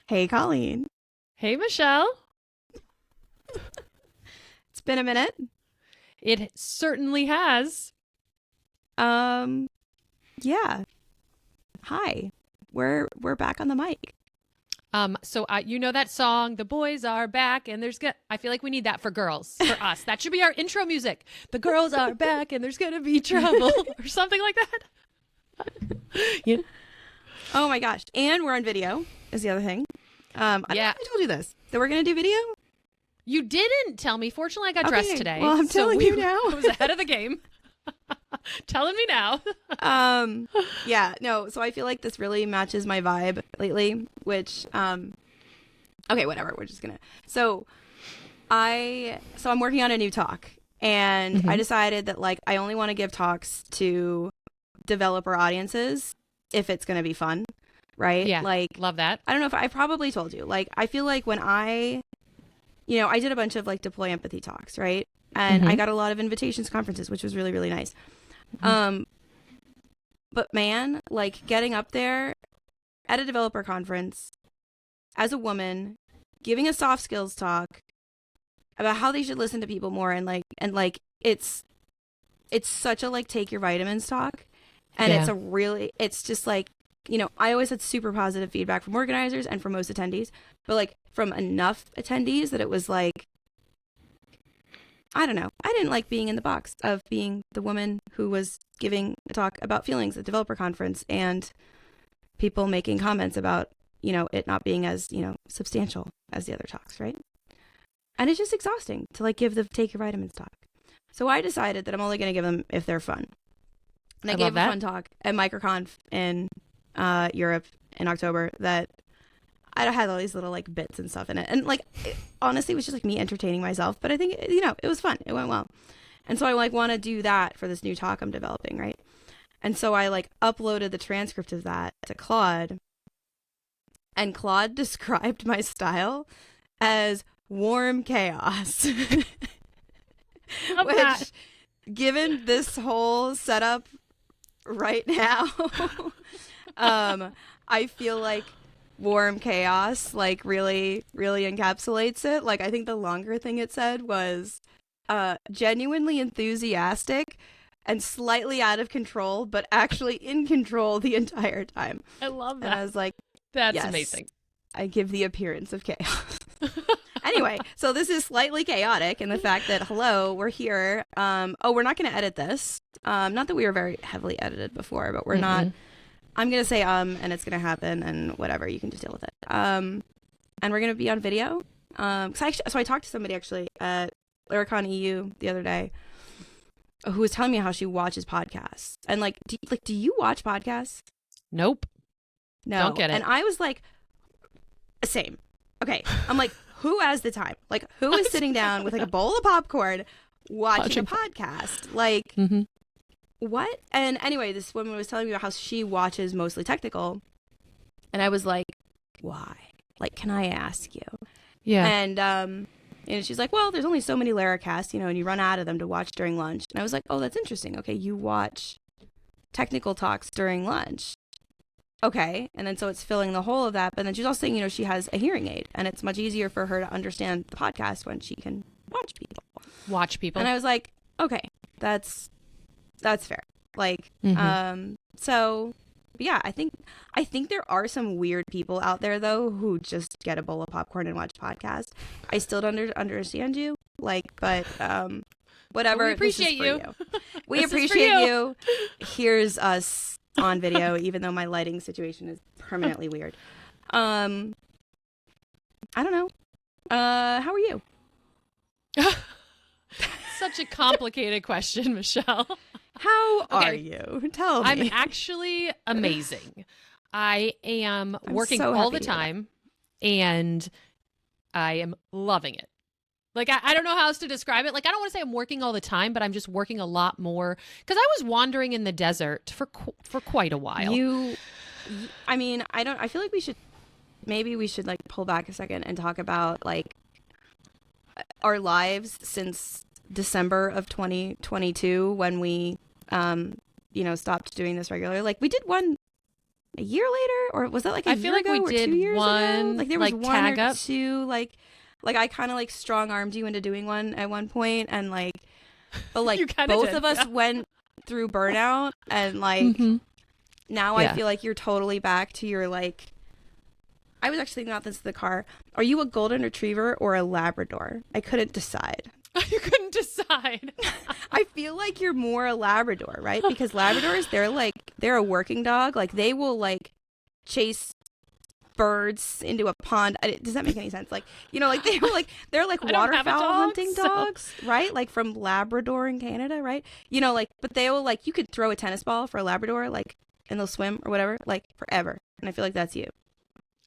Hey, Colleen. Hey, Michelle. It's been a minute. It certainly has. Yeah. Hi. We're back on the mic. So you know that song, "The Boys Are Back," and I feel like we need that for girls, for us. That should be our intro music. The girls are back, and there's gonna be trouble, or something like that. Yeah. Oh my gosh. And we're on video is the other thing. I don't know if I told you this, that we're going to do video. You didn't tell me. Fortunately, I got dressed today. Well, I'm telling you now. I was ahead of the game. Telling me now. Yeah, no. So I feel like this really matches my vibe lately, which, okay, whatever. We're just going to. So I'm working on a new talk, and I decided that like, I only want to give talks to developer audiences if it's going to be fun. Right? Yeah. Like, love that. I don't know if I probably told you, like, I feel like when I did a bunch of like deploy empathy talks, right? And I got a lot of invitations to conferences, which was really, really nice. But man, like getting up there at a developer conference as a woman, giving a soft skills talk about how they should listen to people more, and it's such a like take your vitamins talk. And it's just like, I always had super positive feedback from organizers and from most attendees, but like from enough attendees that it was like, I don't know. I didn't like being in the box of being the woman who was giving a talk about feelings at developer conference and people making comments about, it not being as, substantial as the other talks, right? And it's just exhausting to like give the take your vitamins talk. So I decided that I'm only going to give them if they're fun. And I gave a fun talk at MicroConf in Europe in October that I had all these little like bits and stuff in it, and like honestly it was just like me entertaining myself, but I think it was fun, it went well. And so I like want to do that for this new talk I'm developing, right? And so I like uploaded the transcript of that to Claude, and Claude described my style as warm chaos. Which, given this whole setup right now, I feel like warm chaos like really, really encapsulates it. Like, I think the longer thing it said was genuinely enthusiastic and slightly out of control, but actually in control the entire time. I love that. And I was like, that's yes, amazing. I give the appearance of chaos. Anyway, so this is slightly chaotic in the fact that, hello, we're here. We're not going to edit this. Not that we were very heavily edited before, but we're not. I'm going to say and it's going to happen, and whatever, you can just deal with it. And we're going to be on video. So I talked to somebody actually at Lyricon EU the other day who was telling me how she watches podcasts. And like, do you watch podcasts? Nope. No. Don't get it. And I was like, same. Okay. I'm like, who has the time? Like, who is sitting down with like a bowl of popcorn watching a podcast? Like, what? And anyway, this woman was telling me about how she watches mostly technical. And I was like, why? Like, can I ask you? Yeah. And she's like, well, there's only so many Lyricasts, and you run out of them to watch during lunch. And I was like, oh, that's interesting. Okay, you watch technical talks during lunch. Okay. And then so it's filling the hole of that. But then she's also saying, she has a hearing aid, and it's much easier for her to understand the podcast when she can watch people. And I was like, okay, that's fair. Like, so yeah, I think there are some weird people out there though who just get a bowl of popcorn and watch podcasts. I still don't understand you. Like, but whatever. We appreciate you. We appreciate you. Here's us on video, even though my lighting situation is permanently weird. I don't know. How are you? Such a complicated question, Michelle. How are you? Tell me. I'm actually amazing. I am working all the time, and I am loving it. Like, I don't know how else to describe it. Like, I don't want to say I'm working all the time, but I'm just working a lot more, because I was wandering in the desert for quite a while. I feel like we should like pull back a second and talk about like our lives since December of 2022 when we stopped doing this regularly. Like, we did one a year later, or was that like a I year feel like ago we or did 2 years one, ago? Like there was like, one tag or up. two, like I kind of like strong armed you into doing one at one point, and like, but like both of us went through burnout, and like now I feel like you're totally back to your like. I was actually thinking about this in the car. Are you a golden retriever or a Labrador? I couldn't decide. You couldn't decide. I feel like you're more a Labrador, right? Because Labradors, they're a working dog. Like they will like chase birds into a pond. Does that make any sense? Like, you know, like they're like waterfowl hunting dogs, right? Like from Labrador in Canada, right? You know, like, but they will like, you could throw a tennis ball for a Labrador, like, and they'll swim or whatever, like forever. And I feel like that's you.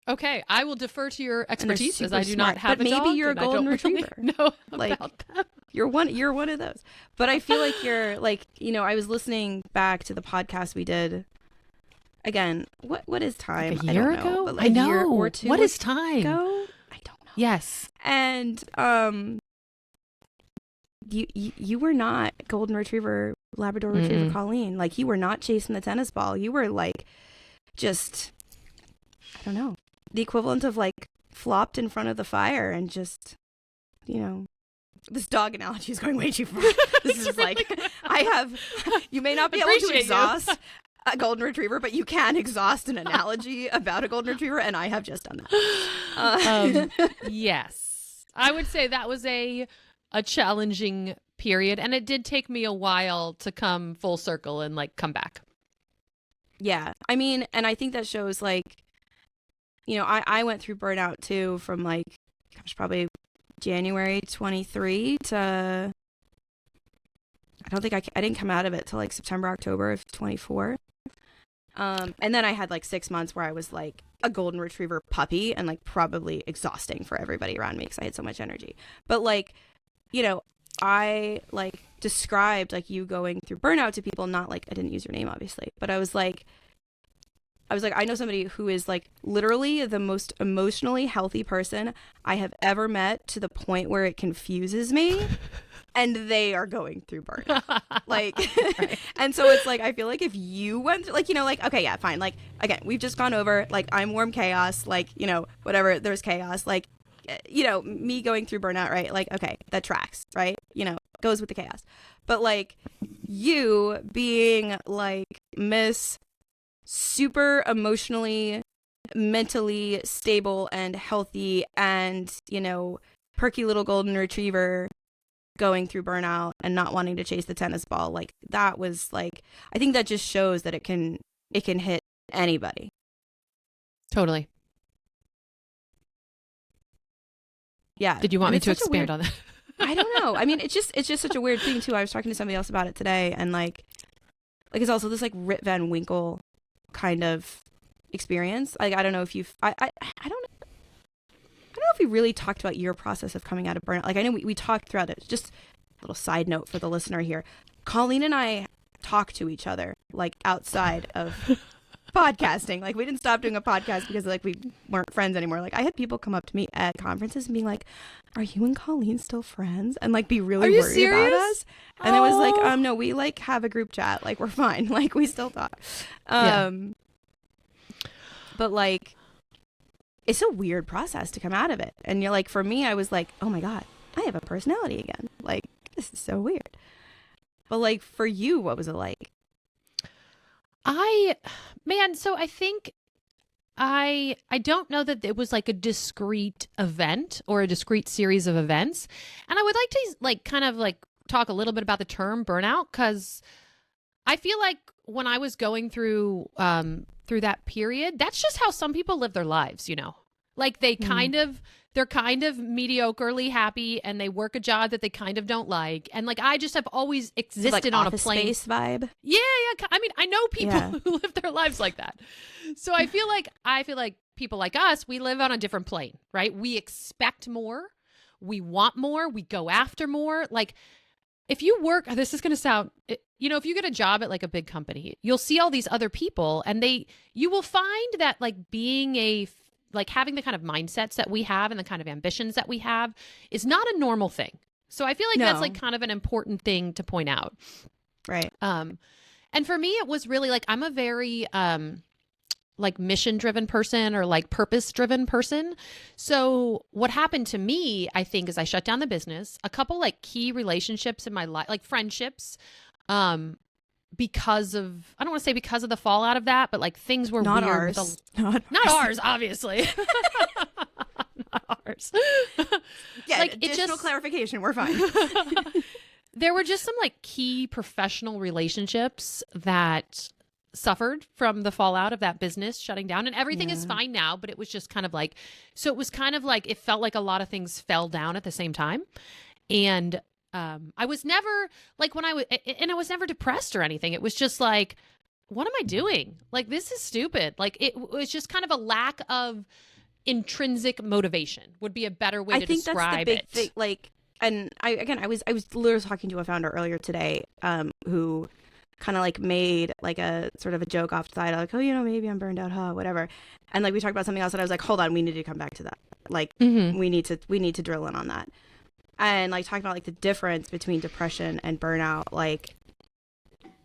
Okay, I will defer to your expertise as I do not have but a dog. Maybe you're a golden retriever. No, like that. You're one of those. But I feel like you're like, you know, I was listening back to the podcast we did. Again, what is time? Like a year ago? Like I know. A year or two. What is time? Ago? I don't know. Yes. And you were not golden retriever, Labrador retriever Colleen. Like you were not chasing the tennis ball. You were like just, I don't know, the equivalent of like flopped in front of the fire and just, you know, this dog analogy is going way too far. This is like, you may not be able to exhaust a golden retriever, but you can exhaust an analogy about a golden retriever, and I have just done that. Yes. I would say that was a challenging period, and it did take me a while to come full circle and like come back. Yeah. I mean, and I think that shows like, you know, I went through burnout too from like, gosh, probably January 23 to, I don't think I didn't come out of it till like September, October of 24. And then I had like 6 months where I was like a golden retriever puppy and like probably exhausting for everybody around me because I had so much energy. But like, you know, I like described like you going through burnout to people, not like, I didn't use your name obviously, but I was like, I know somebody who is like literally the most emotionally healthy person I have ever met, to the point where it confuses me. And they are going through burnout. Like, right. And so it's like, I feel like if you went through, like, you know, like, okay, yeah, fine. Like, again, we've just gone over, like, I'm warm chaos, like, you know, whatever, there's chaos, like, you know, me going through burnout, right? Like, okay, that tracks, right? You know, goes with the chaos. But like, you being like Miss super emotionally, mentally stable and healthy and, you know, perky little golden retriever going through burnout and not wanting to chase the tennis ball, like that was like, I think that just shows that it can hit anybody. Totally. Yeah. Did you want me to expand on that? I don't know. I mean, it's just such a weird thing too. I was talking to somebody else about it today, and like it's also this like Rip Van Winkle kind of experience. Like I don't know if you've I don't know if we really talked about your process of coming out of burnout. Like I know we talked throughout it. Just a little side note for the listener here. Colleen and I talk to each other like outside of podcasting. Like we didn't stop doing a podcast because like we weren't friends anymore. Like I had people come up to me at conferences and being like, "Are you and Colleen still friends?" And like be really worried about us. And I was like, no, we like have a group chat. Like we're fine. Like we still talk. But like, it's a weird process to come out of it. And you're like, for me, I was like, oh my God, I have a personality again. Like, this is so weird. But like, for you, what was it like? So I think I don't know that it was like a discrete event or a discrete series of events. And I would like to like kind of like talk a little bit about the term burnout, because I feel like when I was going through that period, that's just how some people live their lives, you know, like they're kind of mediocrely happy and they work a job that they kind of don't like. And like, I just have always existed like on a plane space vibe. Yeah. I mean, I know people who live their lives like that. So I feel like people like us, we live on a different plane, right? We expect more, we want more, we go after more. Like if you work, this is going to sound, you know, if you get a job at like a big company, you'll see all these other people and you will find that like being like having the kind of mindsets that we have and the kind of ambitions that we have is not a normal thing. So I feel like that's like kind of an important thing to point out. Right. And for me, it was really like, I'm a very, like mission driven person or like purpose driven person. So what happened to me, I think, is I shut down the business, a couple like key relationships in my life, like friendships, because of, I don't want to say because of the fallout of that, but like things were not weird. Ours. Not ours, obviously. Not ours. Yeah, like additional clarification. We're fine. There were just some like key professional relationships that suffered from the fallout of that business shutting down, and everything is fine now, but it was just kind of like, so it was kind of like, it felt like a lot of things fell down at the same time. And I was never like I was never depressed or anything. It was just like, what am I doing? Like, this is stupid. Like, it was just kind of a lack of intrinsic motivation would be a better way to describe that's the big it. thing, like, and I was literally talking to a founder earlier today, who kind of like made like a sort of a joke off the side, like, oh, maybe I'm burned out, whatever. And like we talked about something else, and I was like, hold on, we need to come back to that. Like, we need to drill in on that. And like talking about like the difference between depression and burnout, like,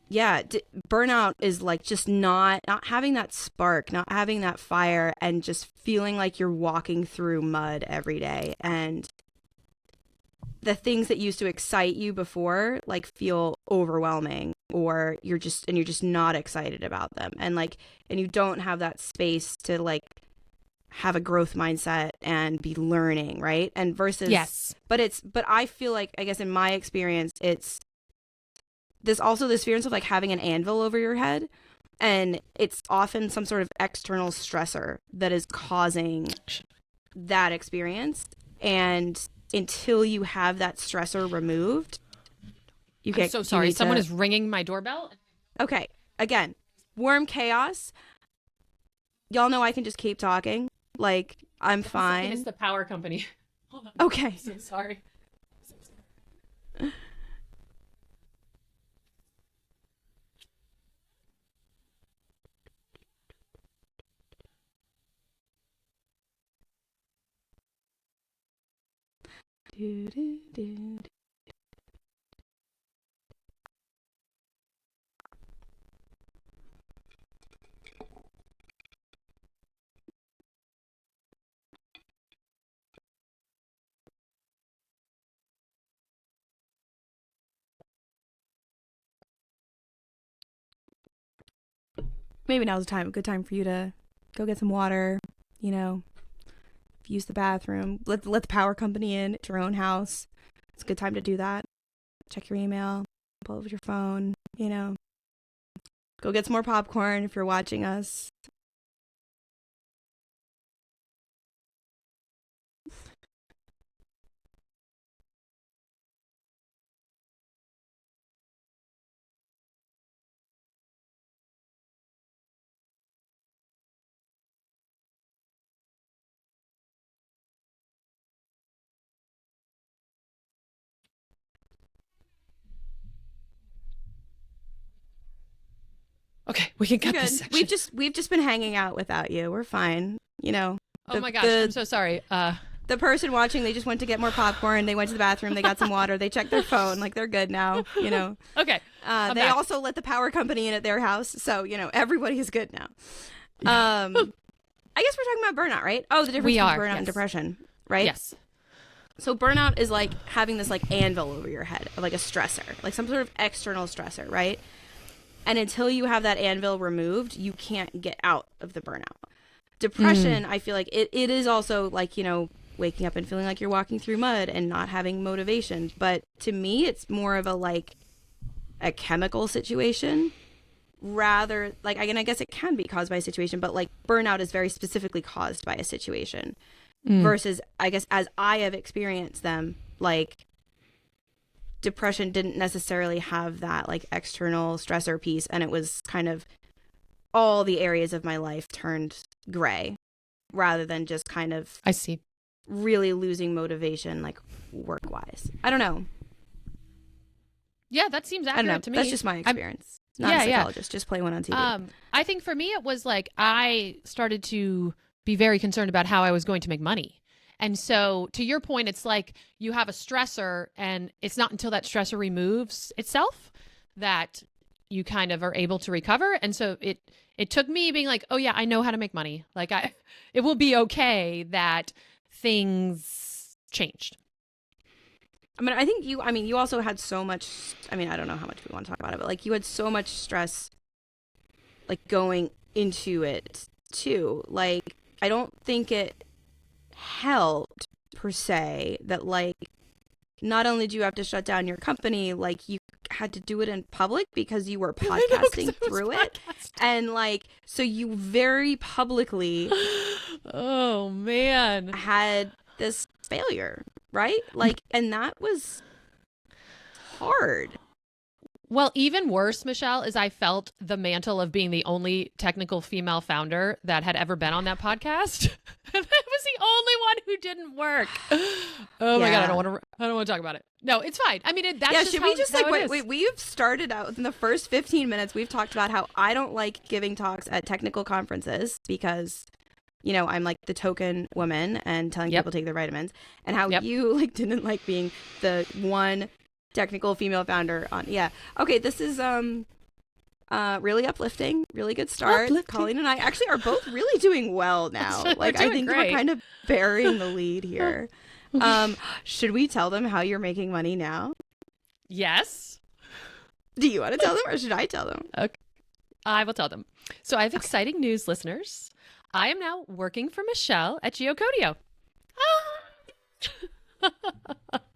yeah, burnout is like just not having that spark, not having that fire, and just feeling like you're walking through mud every day, and the things that used to excite you before like feel overwhelming, or you're just not excited about them, and you don't have that space to like have a growth mindset and be learning, right? And versus yes, but I feel like, I guess in my experience, it's this experience of like having an anvil over your head, and it's often some sort of external stressor that is causing that experience, and until you have that stressor removed, I'm so sorry. Someone is ringing my doorbell. Okay. Again, warm chaos. Y'all know I can just keep talking. Like, I'm fine. It's the power company. Hold on. Okay. I'm so sorry. Maybe now's a good time for you to go get some water, use the bathroom, let the power company in at your own house. It's a good time to do that. Check your email, pull up your phone, go get some more popcorn if you're watching us. Okay, we can cut this section. We've just been hanging out without you. We're fine. Oh my gosh, I'm so sorry. The person watching, they just went to get more popcorn. They went to the bathroom. They got some water. They checked their phone. Like, they're good now. Okay. They back. also let the power company in at their house, so everybody is good now. I guess we're talking about burnout, right? Oh, the difference between burnout and depression, right? Yes. So burnout is like having this like anvil over your head, of like a stressor, like some sort of external stressor, right? And until you have that anvil removed, you can't get out of the burnout. Depression, I feel like it is also like, waking up and feeling like you're walking through mud and not having motivation. But to me, it's more of a chemical situation, rather like, I guess it can be caused by a situation, but like burnout is very specifically caused by a situation versus, I guess, as I have experienced them, like depression didn't necessarily have that like external stressor piece, and it was kind of all the areas of my life turned gray rather than just kind of, I see, really losing motivation like work wise. I don't know. Yeah, that seems accurate to me. That's just my experience. Not a psychologist, just play one on TV. I think for me it was like I started to be very concerned about how I was going to make money. And so to your point, it's like you have a stressor, and it's not until that stressor removes itself that you kind of are able to recover. And so it took me being like, oh yeah, I know how to make money. Like it will be okay that things changed. I mean, I think you also had so much, I mean, I don't know how much we want to talk about it, but like you had so much stress like going into it too. Like, I don't think it helped per se that like not only do you have to shut down your company, like you had to do it in public because you were podcasting through it. And like, so you very publicly oh man, had this failure, right? Like, and that was hard. Well, even worse, Michelle, is I felt the mantle of being the only technical female founder that had ever been on that podcast. And I was the only one who didn't work. Oh my God, I don't want to talk about it. No, it's fine. I mean, that's just should how, we just how like wait, we've started out in the first 15 minutes we've talked about how I don't like giving talks at technical conferences because I'm like the token woman and telling people to take their vitamins, and how you like didn't like being the one technical female founder on. Okay, this is really uplifting, really good start. Colleen and I actually are both really doing well now. Like I think we're kind of burying the lead here. Should we tell them how you're making money now? Yes. Do you want to tell them or should I tell them? Okay, I will tell them. So I have exciting news, listeners. I am now working for Michelle at Geocodio.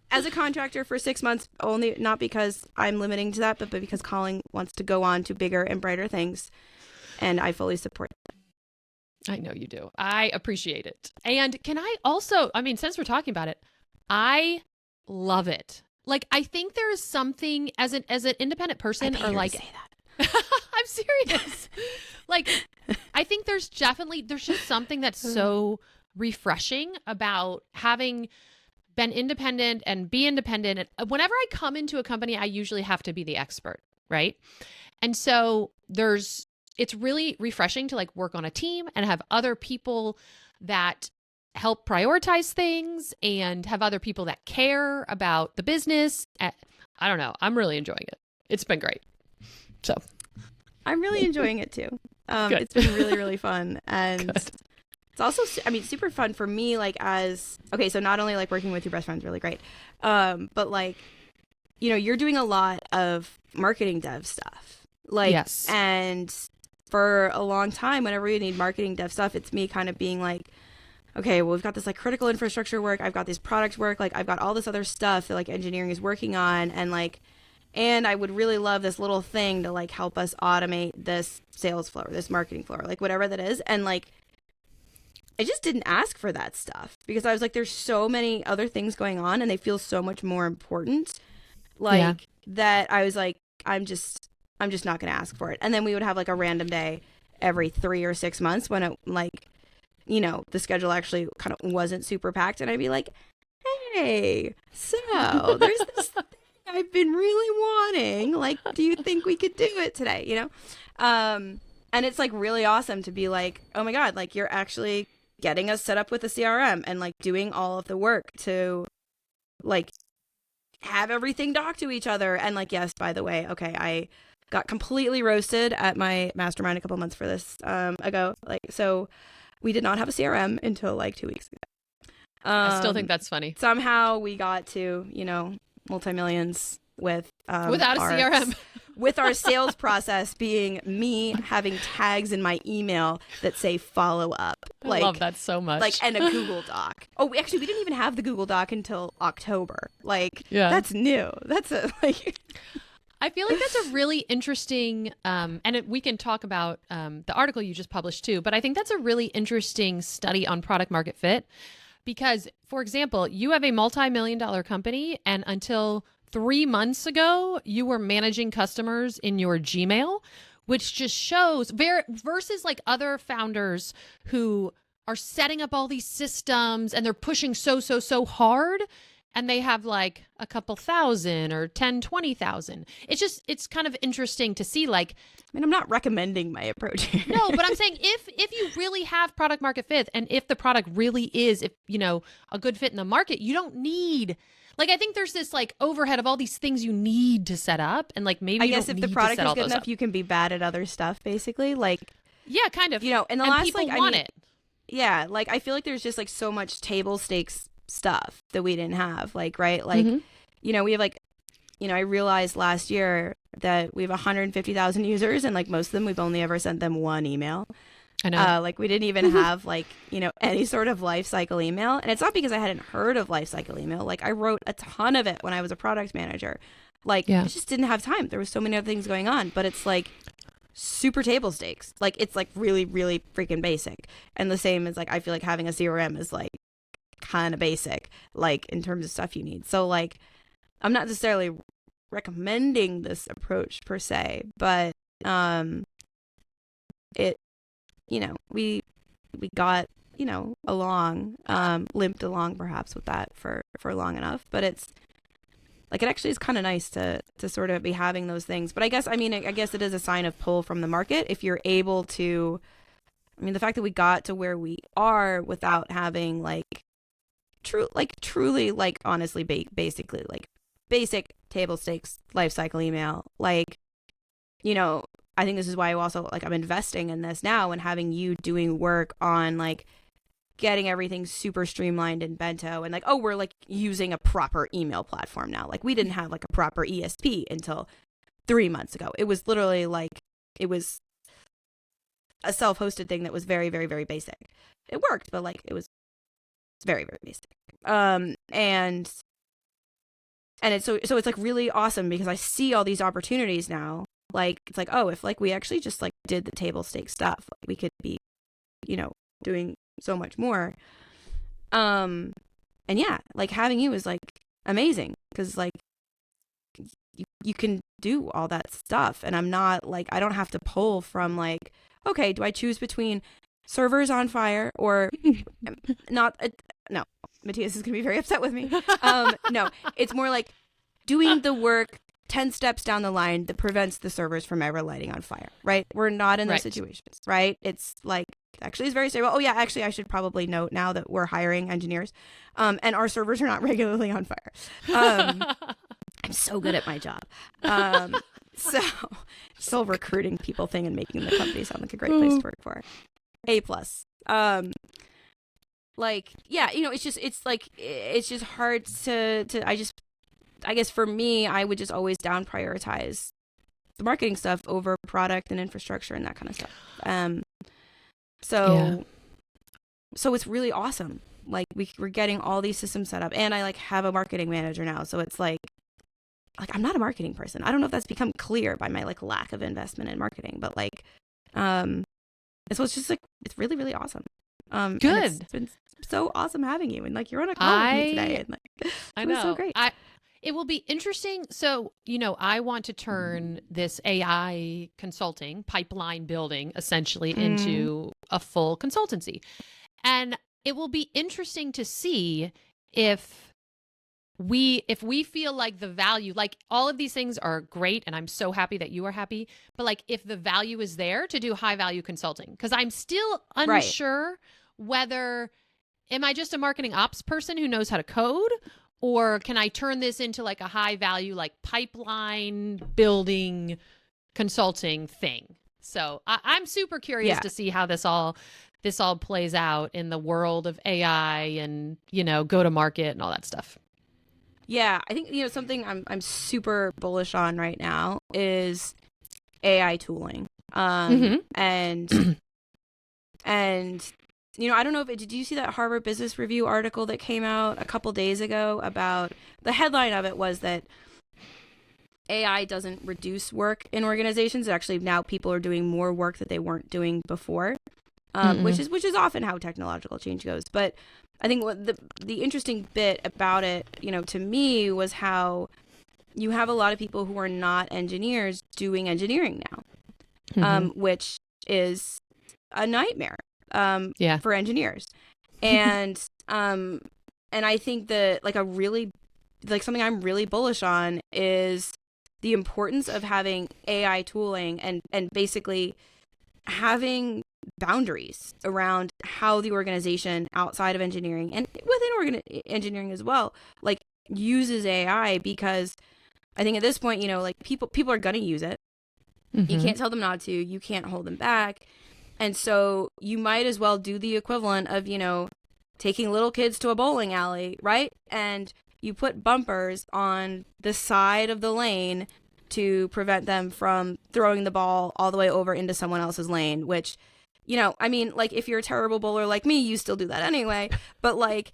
As a contractor for 6 months, only not because I'm limiting to that, but because Colleen wants to go on to bigger and brighter things. And I fully support that. I know you do. I appreciate it. And can I also, I mean, since we're talking about it, I love it. Like, I think there is something as an independent person or like, say that. I'm serious. Like, I think there's just something that's so refreshing about having been independent and be independent. And whenever I come into a company, I usually have to be the expert, right? And so it's really refreshing to like work on a team and have other people that help prioritize things and have other people that care about the business. I don't know. I'm really enjoying it. It's been great. So I'm really enjoying it too. It's been really, really fun. And it's also, super fun for me, like so not only like working with your best friend's really great, but like, you're doing a lot of marketing dev stuff. Like, yes. And for a long time, whenever we need marketing dev stuff, it's me kind of being like, okay, well, we've got this like critical infrastructure work. I've got this product work. Like I've got all this other stuff that like engineering is working on. And I would really love this little thing to like help us automate this sales flow, or this marketing flow, or like whatever that is. And like, I just didn't ask for that stuff because I was like, there's so many other things going on and they feel so much more important. Like that I was like, I'm just not going to ask for it. And then we would have like a random day every 3 or 6 months when it like, the schedule actually kind of wasn't super packed. And I'd be like, hey, so there's this thing I've been really wanting. Like, do you think we could do it today? And it's like really awesome to be like, oh my God, like you're actually getting us set up with a CRM and like doing all of the work to like have everything dock to each other. And like, yes, by the way, okay, I got completely roasted at my mastermind a couple months for this ago. Like, so we did not have a CRM until like 2 weeks ago. I still think that's funny. Somehow we got to, multi-millions with without a CRM. With our sales process being me having tags in my email that say follow up. Like, I love that so much. Like, and a Google Doc. Oh, we didn't even have the Google Doc until October. Like, that's new. That's I feel like that's a really interesting, we can talk about the article you just published too, but I think that's a really interesting study on product market fit because, for example, you have a multi-million-dollar company and until 3 months ago, you were managing customers in your Gmail, which just shows versus like other founders who are setting up all these systems and they're pushing so hard and they have like a couple thousand or 10, 20,000. It's kind of interesting to see like, I'm not recommending my approach here. No, but I'm saying if you really have product market fit and if the product really is, a good fit in the market, you don't need, like, I think there's this like overhead of all these things you need to set up and like maybe I guess if the product is good enough, you can be bad at other stuff basically. Like, Yeah, kind of. You know, in the and last people like want it. Yeah, like I feel like there's just like so much table stakes stuff that we didn't have. Like, right? Like, you know, we have like, you know, I realized last year that we have 150,000 users, and like most of them, we've only ever sent them one email. I know. Like we didn't even have like, you know, any sort of life cycle email. And it's not because I hadn't heard of life cycle email. Like I wrote a ton of it when I was a product manager. Like I just didn't have time. There was so many other things going on, but it's like super table stakes. Like it's like really, really freaking basic. And the same as like, I feel like having a CRM is like kind of basic, like in terms of stuff you need. So like, I'm not necessarily recommending this approach per se, but it, you know, we got, you know, along, limped along perhaps with that for long enough, but it's like, it actually is kind of nice to sort of be having those things. But I guess it is a sign of pull from the market if you're able to, I mean, the fact that we got to where we are without having like truly like honestly basically like basic table stakes life cycle email, like, you know, I think this is why I also like I'm investing in this now and having you doing work on like getting everything super streamlined in Bento, and like, oh, we're like using a proper email platform now. Like we didn't have like a proper ESP until 3 months ago. It was literally like, it was a self-hosted thing that was very, very, very basic. It worked, but like it was very, very basic. And it's so it's like really awesome because I see all these opportunities now. Like it's like, oh, if like we actually just like did the table stake stuff, like, we could be, you know, doing so much more. And yeah, like having you is like amazing because like you can do all that stuff, and I'm not like, I don't have to pull from like, okay, do I choose between servers on fire or not? No, Matthias is gonna be very upset with me. No, it's more like doing the work 10 steps down the line that prevents the servers from ever lighting on fire, right? We're not in those situations, right? It's like, actually it's very stable. Oh yeah, actually I should probably note now that we're hiring engineers, and our servers are not regularly on fire. I'm so good at my job. So this whole recruiting people thing and making the company sound like a great place to work for. A+. Like, yeah, you know, it's just hard to I guess for me, I would just always down prioritize the marketing stuff over product and infrastructure and that kind of stuff. So it's really awesome. Like we're getting all these systems set up, and I like have a marketing manager now. So it's like I'm not a marketing person. I don't know if that's become clear by my like lack of investment in marketing, but like, and so it's just like, it's really, really awesome. Good. It's been so awesome having you, and like you're on a call with me today, and like I it know. was so great. It will be interesting. So, you know, I want to turn this AI consulting pipeline building essentially into a full consultancy. And it will be interesting to see if we feel like the value, like all of these things are great, and I'm so happy that you are happy, but like if the value is there to do high value consulting, because I'm still unsure whether, am I just a marketing ops person who knows how to code, or can I turn this into like a high value, like pipeline building consulting thing? So I'm super curious to see how this all plays out in the world of AI and, you know, go to market and all that stuff. Yeah, I think, you know, something I'm super bullish on right now is AI tooling. And you know, I don't know did you see that Harvard Business Review article that came out a couple days ago about, the headline of it was that AI doesn't reduce work in organizations. Actually, now people are doing more work that they weren't doing before, which is often how technological change goes. But I think what the interesting bit about it, you know, to me, was how you have a lot of people who are not engineers doing engineering now, which is a nightmare for engineers. And I think that like something I'm really bullish on is the importance of having AI tooling and basically having boundaries around how the organization outside of engineering and within engineering as well, like uses AI, because I think at this point, you know, like people are going to use it. You can't tell them not to, you can't hold them back. And so you might as well do the equivalent of, taking little kids to a bowling alley, right? And you put bumpers on the side of the lane to prevent them from throwing the ball all the way over into someone else's lane, which, if you're a terrible bowler like me, you still do that anyway. But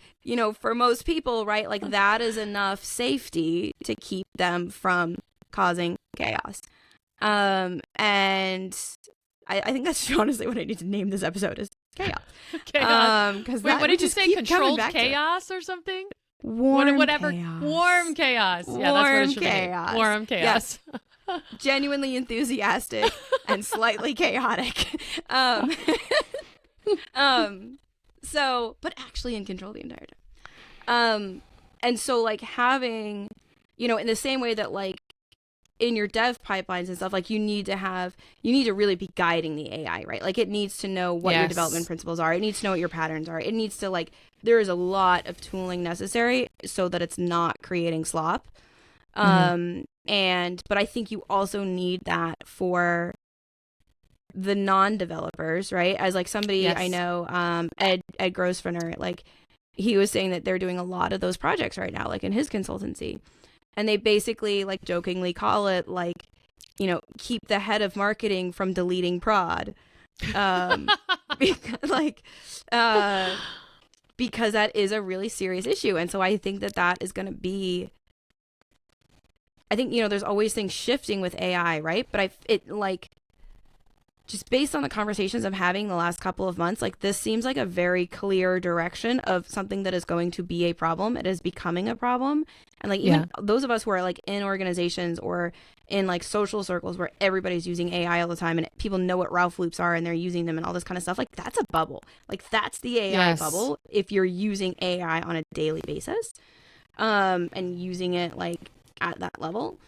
for most people, right, that is enough safety to keep them from causing chaos. And I think that's honestly what I need to name this episode is chaos. Chaos. Wait, what did you say? Controlled chaos or something? Warm whatever. chaos. Warm chaos. Yeah, that's what it should be. Warm chaos. Yes. Genuinely enthusiastic and slightly chaotic. So, but actually in control the entire time. And so having, in the same way that in your dev pipelines and stuff, you need to really be guiding the AI, right? It needs to know what your development principles are. It needs to know what your patterns are. It needs to there is a lot of tooling necessary so that it's not creating slop. But I think you also need that for the non-developers, right? As somebody I know, Ed Grosvenor, he was saying that they're doing a lot of those projects right now, in his consultancy. And they basically jokingly call it keep the head of marketing from deleting prod. Because that is a really serious issue. And so I think that is going to be, there's always things shifting with AI, right? But just based on the conversations I'm having the last couple of months, this seems like a very clear direction of something that is going to be a problem. It is becoming a problem. And even those of us who are in organizations or in social circles where everybody's using AI all the time and people know what Ralph loops are and they're using them and all this kind of stuff, that's a bubble. That's the AI bubble if you're using AI on a daily basis and using it at that level.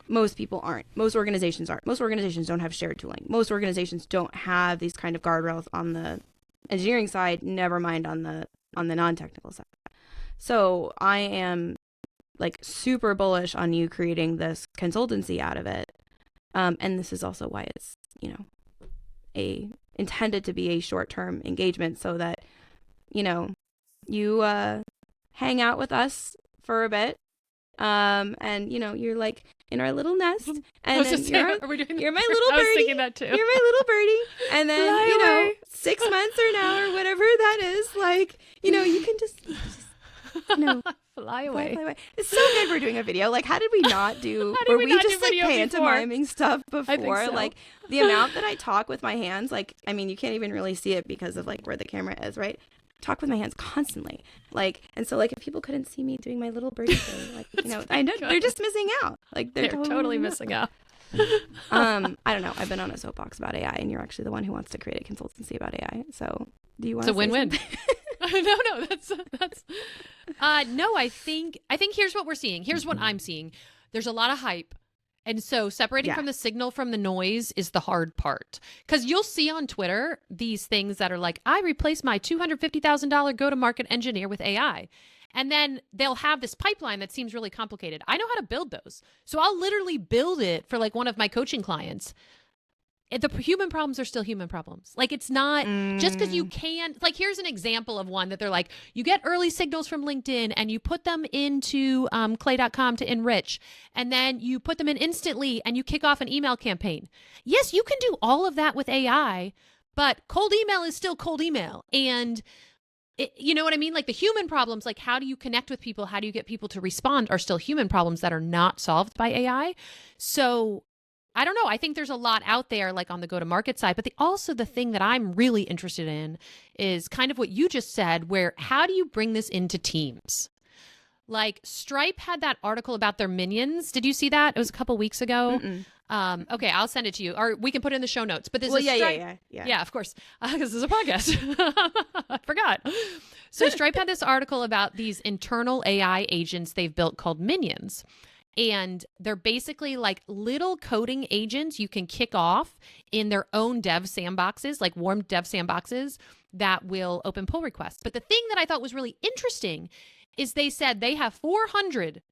Most people aren't. Most organizations aren't. Most organizations don't have shared tooling. Most organizations don't have these kind of guardrails on the engineering side, never mind on the non-technical side. So I am super bullish on you creating this consultancy out of it. And this is also why it's, intended to be a short-term engagement so that, you hang out with us for a bit. And you're in our little nest, and then you're my little birdie. I was thinking that too. You're my little birdie, and then 6 months or now or whatever that is, you can just fly away. It's so good we're doing a video. How did we not do? Were we just pantomiming stuff before? I think so. The amount that I talk with my hands, you can't even really see it because of where the camera is, right? Talk with my hands constantly, and so if people couldn't see me doing my little birdie thing, I know they're just missing out. They're totally missing out. I don't know. I've been on a soapbox about AI, and you're actually the one who wants to create a consultancy about AI. So do you want? It's a win-win. No, that's no. I think here's what we're seeing. Here's what I'm seeing. There's a lot of hype. And so separating from the signal from the noise is the hard part. Because you'll see on Twitter these things that are I replaced my $250,000 go-to-market engineer with AI. And then they'll have this pipeline that seems really complicated. I know how to build those. So I'll literally build it for one of my coaching clients. The human problems are still human problems. It's not just because you can't, here's an example of one that they're you get early signals from LinkedIn and you put them into clay.com to enrich, and then you put them in instantly and you kick off an email campaign. Yes, you can do all of that with AI, but cold email is still cold email. And you know what I mean? The human problems, how do you connect with people? How do you get people to respond are still human problems that are not solved by AI. So I don't know. I think there's a lot out there on the go-to-market side, but also the thing that I'm really interested in is kind of what you just said, where how do you bring this into teams? Stripe had that article about their minions. Did you see that? It was a couple weeks ago. Okay, I'll send it to you, or we can put it in the show notes. But this is Stripe. Yeah, of course, because this is a podcast. I forgot. So Stripe had this article about these internal AI agents they've built called minions. And they're basically little coding agents you can kick off in their own dev sandboxes, warm dev sandboxes that will open pull requests. But the thing that I thought was really interesting is they said they have 400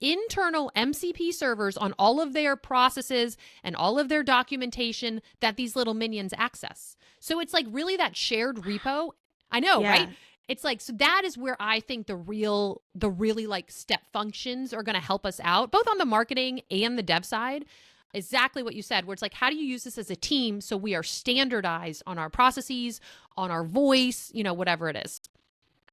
internal MCP servers on all of their processes and all of their documentation that these little minions access. So it's like really that shared repo. I know, right? It's like, so that is where I think the really like step functions are going to help us out, both on the marketing and the dev side. Exactly what you said, where it's like, how do you use this as a team so we are standardized on our processes, on our voice, you know, whatever it is.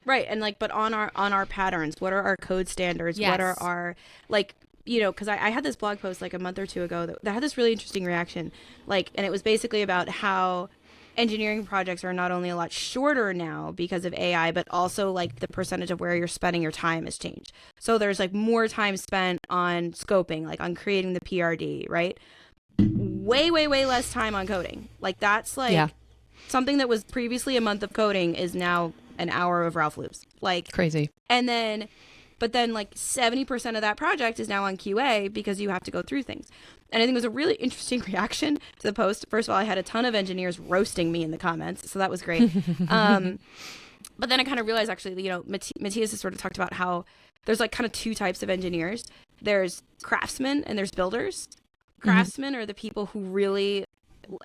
Right. And like, but on our patterns, what are our code standards? Yes. What are our, like, you know, because I had this blog post like a month or two ago that had this really interesting reaction. Like, and it was basically about how engineering projects are not only a lot shorter now because of AI, but also like the percentage of where you're spending your time has changed. So there's like more time spent on scoping, like on creating the PRD, right? Way less time on coding. Like that's like something that was previously a month of coding is now an hour of Ralph loops. Like crazy. And then, but then like 70% of that project is now on QA because you have to go through things. And I think it was a really interesting reaction to the post. First of all, I had a ton of engineers roasting me in the comments, so that was great. But then I kind of realized actually, you know, Matthias has sort of talked about how there's like kind of two types of engineers. There's craftsmen and there's builders. Craftsmen are the people who really,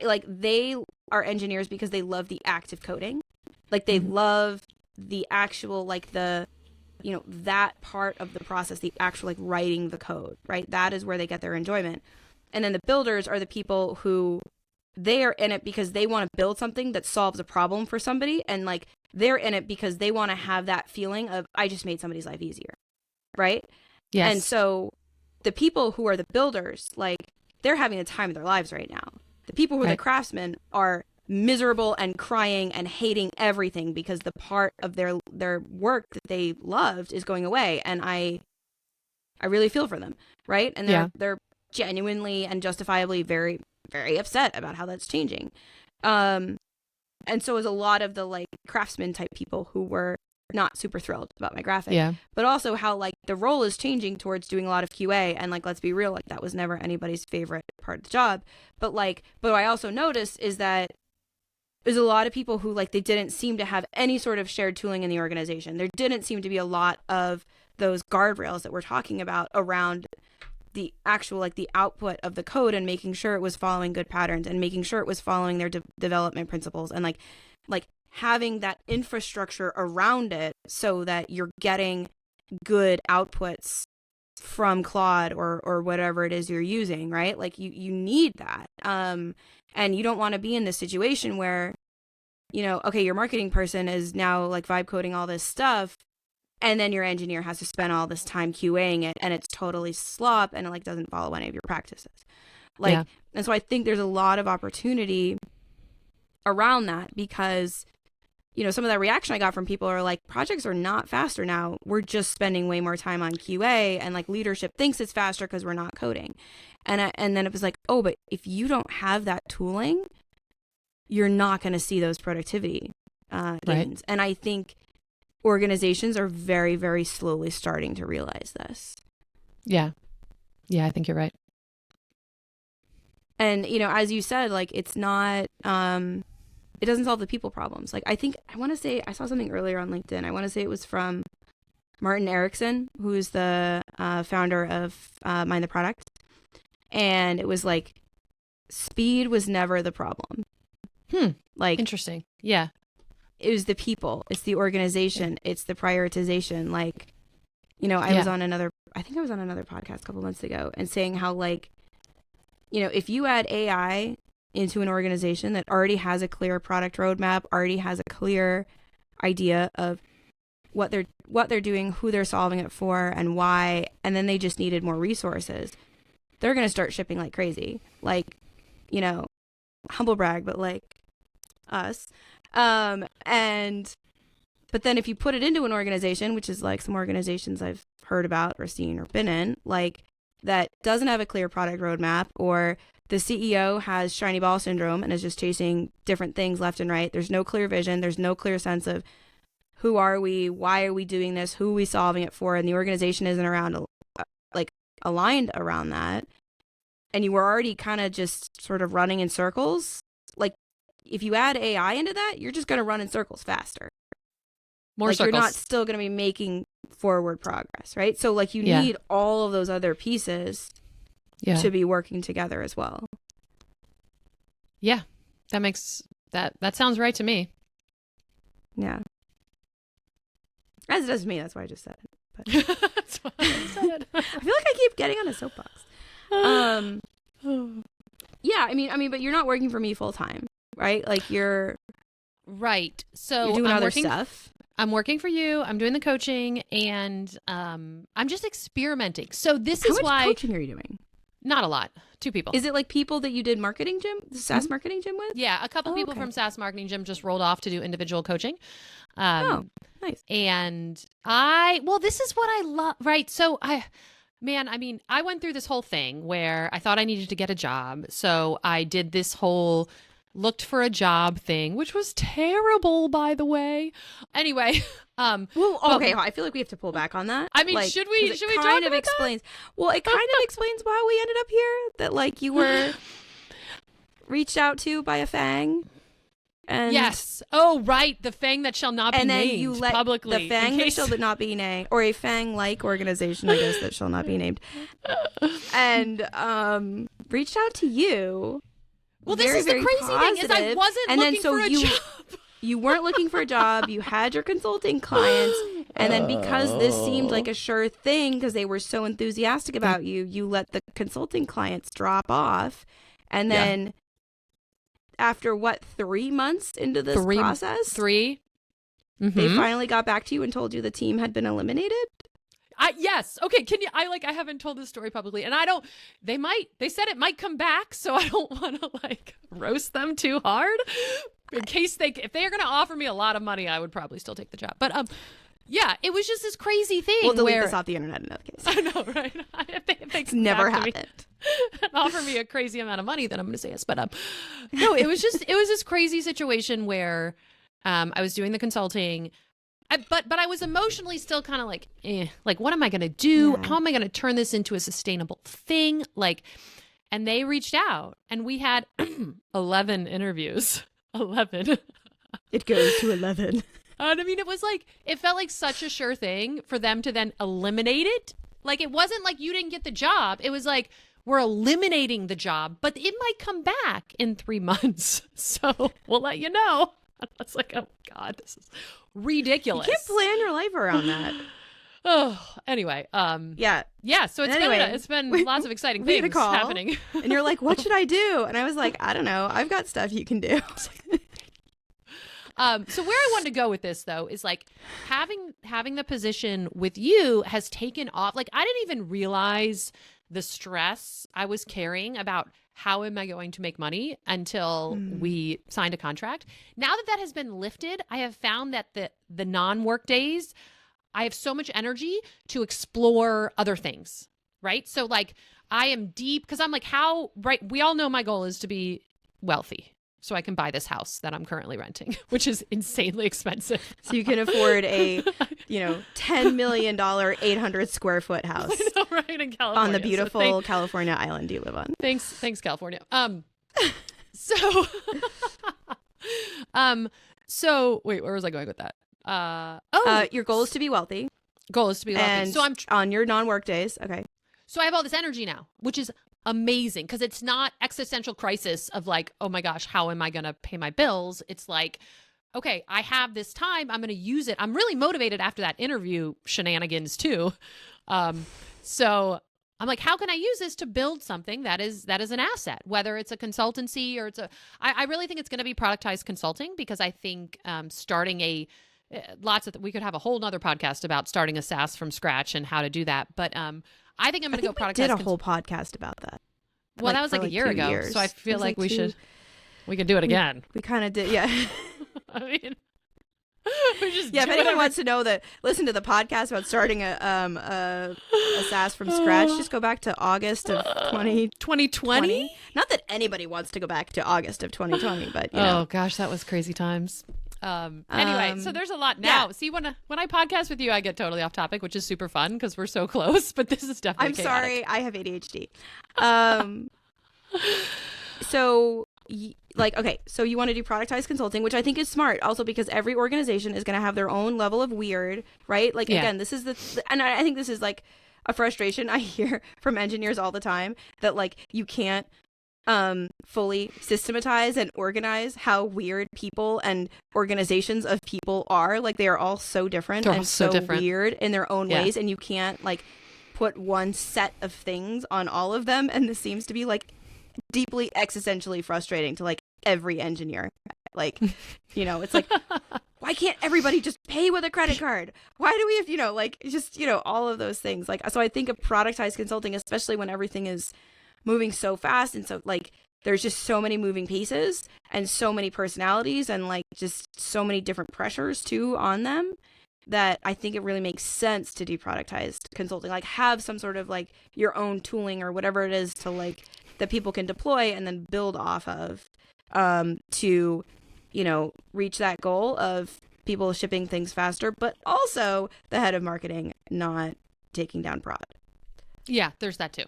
like, they are engineers because they love the act of coding. Like they love the actual, like the, you know, that part of the process, the actual like writing the code, right? That is where they get their enjoyment. And then the builders are the people who they are in it because they want to build something that solves a problem for somebody. And like they're in it because they want to have that feeling of, I just made somebody's life easier. Right. Yes. And so the people who are the builders, like they're having the time of their lives right now. The people who are the craftsmen are miserable and crying and hating everything because the part of their work that they loved is going away. And I really feel for them. Right. And they're genuinely and justifiably very, very upset about how that's changing. And so is a lot of the like craftsman type people who were not super thrilled about my graphic. Yeah. But also how like the role is changing towards doing a lot of QA. And like, let's be real, like that was never anybody's favorite part of the job. But like, but what I also noticed is that there's a lot of people who like, they didn't seem to have any sort of shared tooling in the organization. There didn't seem to be a lot of those guardrails that we're talking about around the actual, like the output of the code and making sure it was following good patterns and making sure it was following their development principles and like having that infrastructure around it so that you're getting good outputs from Claude or whatever it is you're using, right? Like you need that. And you don't want to be in this situation where, you know, okay, your marketing person is now like vibe coding all this stuff, and then your engineer has to spend all this time QAing it, and it's totally slop, and it like doesn't follow any of your practices. Like, and so I think there's a lot of opportunity around that because, you know, some of that reaction I got from people are like, projects are not faster now. We're just spending way more time on QA, and like leadership thinks it's faster because we're not coding. And then it was like, oh, but if you don't have that tooling, you're not going to see those productivity gains. Right. And I think organizations are very, very slowly starting to realize this. Yeah. Yeah, I think you're right. And, you know, as you said, like, it's not, it doesn't solve the people problems. Like, I want to say, I saw something earlier on LinkedIn. I want to say it was from Martin Erickson, who's the founder of Mind the Product. And it was like, speed was never the problem. Like, interesting. Yeah. It was the people, it's the organization, it's the prioritization. Like, you know, I was on another podcast a couple months ago and saying how, like, you know, if you add AI into an organization that already has a clear product roadmap, already has a clear idea of what they're doing, who they're solving it for, and why, and then they just needed more resources, they're going to start shipping like crazy. Like, you know, humble brag, but like us. But then if you put it into an organization, which is like some organizations I've heard about or seen or been in, like that doesn't have a clear product roadmap, or the CEO has shiny ball syndrome and is just chasing different things left and right. There's no clear vision. There's no clear sense of who are we? Why are we doing this? Who are we solving it for? And the organization isn't around, like, aligned around that. And you were already kind of just sort of running in circles. Like, if you add AI into that, you're just going to run in circles faster. More like, circles. You're not still going to be making forward progress, right? So like you need all of those other pieces to be working together as well. Yeah, that makes that sounds right to me. Yeah, as it does to me. That's why I just said it. But That's why I said it. I feel like I keep getting on a soapbox. Yeah, I mean, but you're not working for me full time, right? Like you're right. So you're doing other stuff. I'm working for you. I'm doing the coaching, and I'm just experimenting. So this is why. How much coaching are you doing? Not a lot. 2 people. Is it like people that you did marketing gym, the SaaS marketing gym with? Yeah, a couple people from SaaS marketing gym just rolled off to do individual coaching. Nice. And this is what I love, right? So I went through this whole thing where I thought I needed to get a job. So I did this whole looked for a job thing, which was terrible, by the way. Anyway, I feel like we have to pull back on that. I mean, like, should we talk kind of explains that? Well, it kind of explains why we ended up here, that like you were reached out to by a fang. And yes. Oh, right. The fang that shall not be named and then you let publicly. The fang that shall not be named, or a fang-like organization, I guess, that shall not be named, and reached out to you. Well, this is the crazy thing is I wasn't looking for a job. You weren't looking for a job. You had your consulting clients, and then because this seemed like a sure thing, because they were so enthusiastic about you, you let the consulting clients drop off, and then. After 3 months into this process? 3. Mm-hmm. They finally got back to you and told you the team had been eliminated? Yes. Okay. Can you, I haven't told this story publicly, and they said it might come back, so I don't want to roast them too hard in case if they are going to offer me a lot of money, I would probably still take the job. But, yeah, it was just this crazy thing. We'll delete this off the internet in that case. I know, right? It's never happened. Offer me a crazy amount of money, then I'm going to say yes. But no, it was this crazy situation where I was doing the consulting, but I was emotionally still kind of like, what am I going to do? Yeah. How am I going to turn this into a sustainable thing? And they reached out, and we had 11 interviews. 11. It goes to 11. And I mean, it felt like such a sure thing for them to then eliminate it. Like, it wasn't like you didn't get the job. It was like, we're eliminating the job, but it might come back in 3 months. So we'll let you know. I was like, oh God, this is ridiculous. You can't plan your life around that. Oh, anyway. Yeah. So it's been lots of exciting things happening. And you're like, what should I do? And I was like, I don't know. I've got stuff you can do. So where I wanted to go with this, though, is having the position with you has taken off. I didn't even realize the stress I was carrying about how am I going to make money until we signed a contract. Now that has been lifted, I have found that the non-work days, I have so much energy to explore other things, right? So I am deep because I'm we all know my goal is to be wealthy, so I can buy this house that I'm currently renting, which is insanely expensive. So you can afford a, $10 million, 800 square foot house. I know, right, in California. On the beautiful California island you live on. Thanks, California. So wait, where was I going with that? Your goal is to be wealthy. Goal is to be wealthy. And so I'm on your non-work days. Okay. So I have all this energy now, which is amazing because it's not existential crisis of oh my gosh, how am I going to pay my bills? It's okay, I have this time. I'm going to use it. I'm really motivated after that interview shenanigans too. So I'm like, how can I use this to build something that is an asset, whether it's a consultancy or I really think it's going to be productized consulting because I think starting we could have a whole nother podcast about starting a SaaS from scratch and how to do that. But I think I'm going to go productize. We did a whole podcast about that. Well, that was a year ago, years. so I feel like we can do it again. We kind of did, yeah. I mean, we just if anyone wants to know listen to the podcast about starting a SaaS from scratch, just go back to August of 2020. Not that anybody wants to go back to August of 2020, but oh gosh, that was crazy times. Anyway, so there's a lot now. Yeah. See, when I podcast with you, I get totally off topic, which is super fun because we're so close. But this is definitely chaotic. Sorry, I have ADHD. So like, okay, so you want to do productized consulting, which I think is smart also because every organization is going to have their own level of weird, right? Like, again, this is and I think this is like a frustration I hear from engineers all the time that like you can't fully systematize and organize how weird people and organizations of people are. Like, they are all so different and so different. Weird in their own ways, and you can't like put one set of things on all of them. And this seems to be like deeply existentially frustrating to like every engineer. Like, you know, it's like, why can't everybody just pay with a credit card? Why do we have, you know, like, just, you know, all of those things. Like, so I think of productized consulting, especially when everything is moving so fast, and so like there's just so many moving pieces and so many personalities and like just so many different pressures too on them, that I think it really makes sense to do productized consulting. Like, have some sort of like your own tooling or whatever it is to like that people can deploy and then build off of to, you know, reach that goal of people shipping things faster, but also the head of marketing not taking down prod. Yeah, there's that too.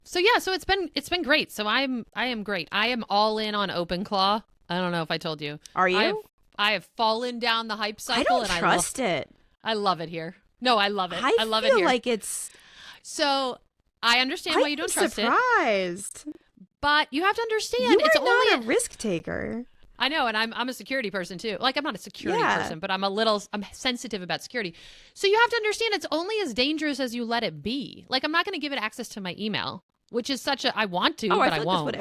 So it's been great. So I am great. I am all in on OpenClaw. I don't know if I told you. Are you? I have fallen down the hype cycle. I don't trust it. I love it here. No, I love it. I love it here. I feel like it's. So I understand why you don't trust it. I'm surprised. But you have to understand, you it's are only not a risk taker. I know, and I'm a security person too. Like, I'm not a security person, but I'm sensitive about security. So you have to understand, it's only as dangerous as you let it be. Like, I'm not going to give it access to my email, which is I want to, but I won't.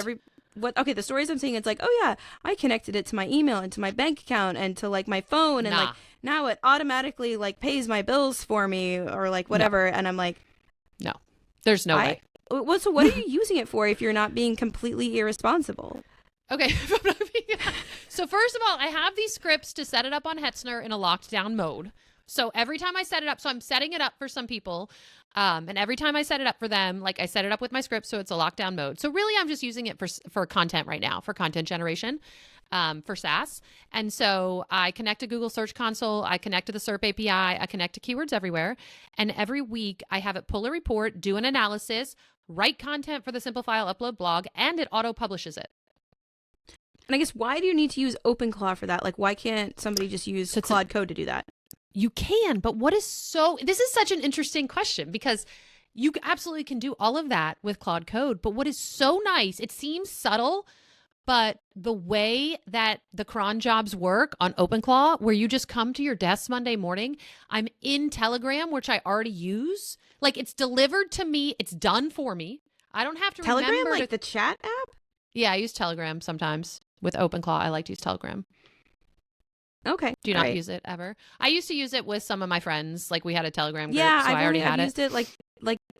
Okay, the stories I'm seeing, it's like, oh yeah, I connected it to my email and to my bank account and to like my phone, and like now it automatically like pays my bills for me or like whatever, and I'm like, no, there's no way. So what are you using it for if you're not being completely irresponsible? Okay. So first of all, I have these scripts to set it up on Hetzner in a locked down mode. So every time I set it up, so I'm setting it up for some people. And every time I set it up for them, like I set it up with my script, so it's a lockdown mode. So really I'm just using it for content right now, for content generation, for SaaS. And so I connect to Google Search Console, I connect to the SERP API, I connect to Keywords Everywhere. And every week I have it pull a report, do an analysis, write content for the Simple File Upload blog, and it auto-publishes it. And I guess, why do you need to use OpenClaw for that? Like, why can't somebody just use Claude Code to do that? You can, but this is such an interesting question, because you absolutely can do all of that with Claude Code. But what is so nice, it seems subtle, but the way that the cron jobs work on OpenClaw, where you just come to your desk Monday morning, I'm in Telegram, which I already use. Like, it's delivered to me. It's done for me. I don't have to remember. Telegram, like the chat app? Yeah, I use Telegram sometimes. With OpenClaw, I like to use Telegram. Okay. Do you not use it ever? I used to use it with some of my friends. Like, we had a Telegram group, yeah, so I already had it. I've used it like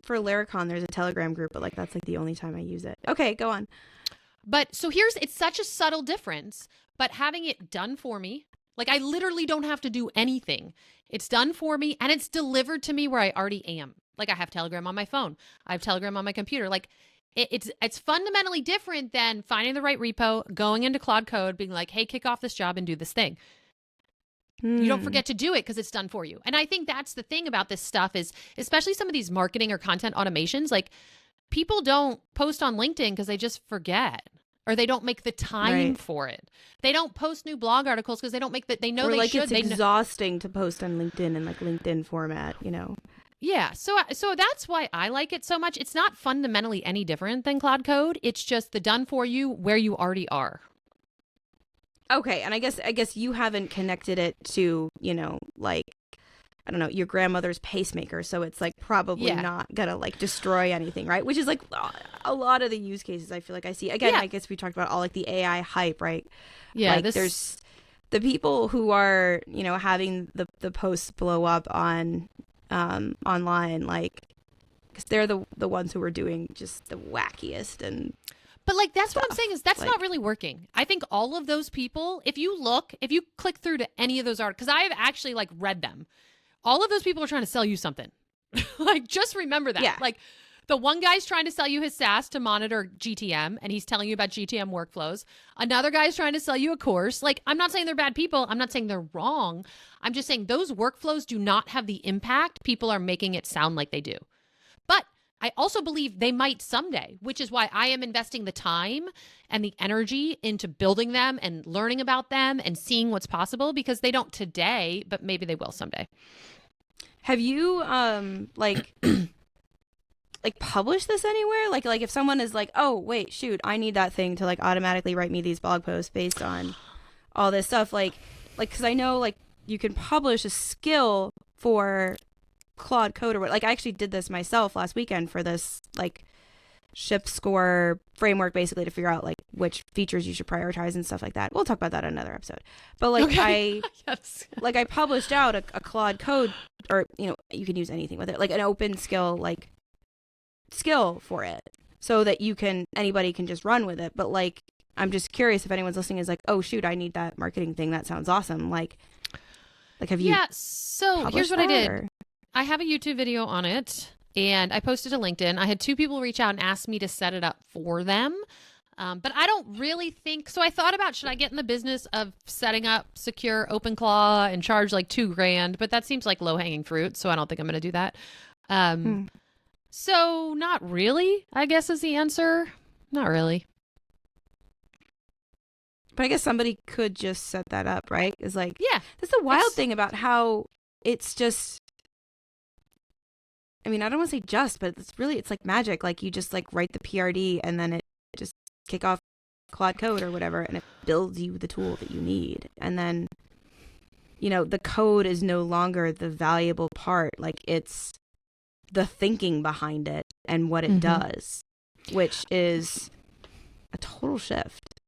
for Laracon, there's a Telegram group, but like that's like the only time I use it. Okay, go on. But so it's such a subtle difference, but having it done for me, like I literally don't have to do anything. It's done for me and it's delivered to me where I already am. Like, I have Telegram on my phone. I have Telegram on my computer. Like, it's fundamentally different than finding the right repo, going into Claude Code, being like, hey, kick off this job and do this thing. You don't forget to do it because it's done for you. And I think that's the thing about this stuff is, especially some of these marketing or content automations, like, people don't post on LinkedIn because they just forget, or they don't make the time for it. They don't post new blog articles because they don't make they know or they like should. It's exhausting to post on LinkedIn in like LinkedIn format, you know. Yeah, so that's why I like it so much. It's not fundamentally any different than Claude Code. It's just the done for you where you already are. Okay, and I guess you haven't connected it to, you know, like, I don't know, your grandmother's pacemaker, so it's like probably not gonna like destroy anything, right? Which is like a lot of the use cases I feel like I see. Again, I guess we talked about all like the AI hype, right? Yeah, like there's the people who are, you know, having the posts blow up on online, like, because they're the ones who are doing just the wackiest and. But like, that's what I'm saying is that's like, not really working. I think all of those people, if you click through to any of those articles, because I have actually like read them, all of those people are trying to sell you something. Like, just remember that. Yeah. Like, the one guy's trying to sell you his SaaS to monitor GTM, and he's telling you about GTM workflows. Another guy's trying to sell you a course. Like, I'm not saying they're bad people. I'm not saying they're wrong. I'm just saying those workflows do not have the impact people are making it sound like they do. But I also believe they might someday, which is why I am investing the time and the energy into building them and learning about them and seeing what's possible, because they don't today, but maybe they will someday. Have you like publish this anywhere? Like if someone is like, oh wait, shoot, I need that thing to like automatically write me these blog posts based on all this stuff, like because I know like you can publish a skill for Claude Code or what. Like I actually did this myself last weekend for this like shift score framework, basically to figure out like which features you should prioritize and stuff like that. We'll talk about that in another episode. But like okay. I published out a Claude Code, or you know, you can use anything with it, like an open skill for it, so that anybody can just run with it. But like I'm just curious if anyone's listening is like, oh shoot, I need that marketing thing, that sounds awesome. Like have you so here's what I did, or? I have a YouTube video on it and I posted to LinkedIn. I had 2 people reach out and ask me to set it up for them. But I don't really think so. I thought about, should I get in the business of setting up secure OpenClaw and charge like $2,000, but that seems like low hanging fruit, so I don't think I'm going to do that. So not really, I guess is the answer. Not really. But I guess somebody could just set that up, right? It's like, yeah, that's the wild thing about how it's just, I mean, I don't want to say just, but it's like magic. Like you just like write the PRD and then it just kick off Claude Code or whatever, and it builds you the tool that you need. And then, you know, the code is no longer the valuable part. Like it's the thinking behind it and what it does, which is a total shift.